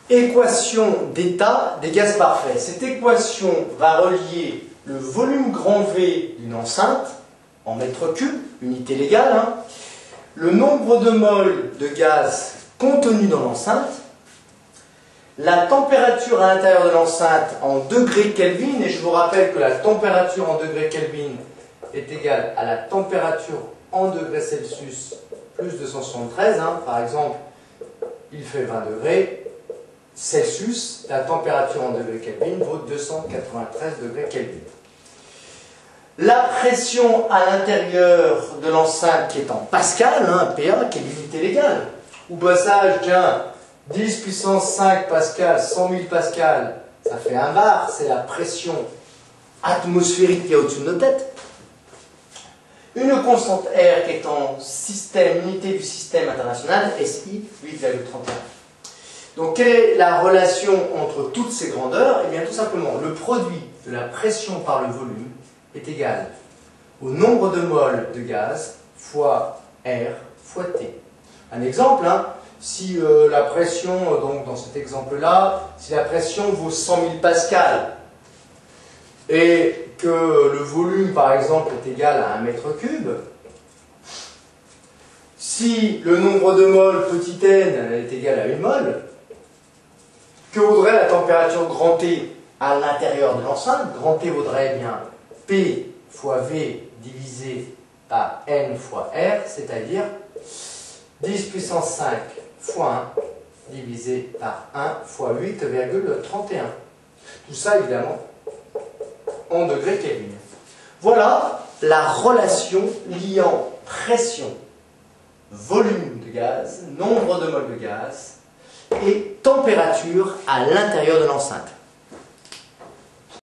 Équation d'état des gaz parfaits. Cette équation va relier le volume grand V d'une enceinte, en mètres cubes, unité légale, le nombre de moles de gaz contenu dans l'enceinte, la température à l'intérieur de l'enceinte en degrés Kelvin, et je vous rappelle que la température en degrés Kelvin est égale à la température en degrés Celsius plus 273, par exemple, il fait 20 degrés Celsius, la température en degrés Kelvin vaut 293 degrés Kelvin. La pression à l'intérieur de l'enceinte qui est en pascal, PA, qui est l'unité légale. Au passage, tiens, 10 puissance 5 pascal, 100 000 pascal, ça fait 1 bar, c'est la pression atmosphérique qui est au-dessus de nos têtes. Une constante R qui est en système, unité du système international, SI 8,31. Donc quelle est la relation entre toutes ces grandeurs? Eh bien tout simplement, le produit de la pression par le volume est égal au nombre de moles de gaz fois R fois T. Un exemple, si la pression, donc dans cet exemple-là, si la pression vaut 100 000 pascal et que le volume, par exemple, est égal à 1 mètre cube, si le nombre de moles petit n est égal à 1 mol, que vaudrait la température grand T à l'intérieur de l'enceinte? Grand T vaudrait bien P fois V divisé par N fois R, c'est-à-dire 10 puissance 5 fois 1 divisé par 1 fois 8,31. Tout ça, évidemment, en degrés Kelvin. Voilà la relation liant pression, volume de gaz, nombre de moles de gaz et température à l'intérieur de l'enceinte.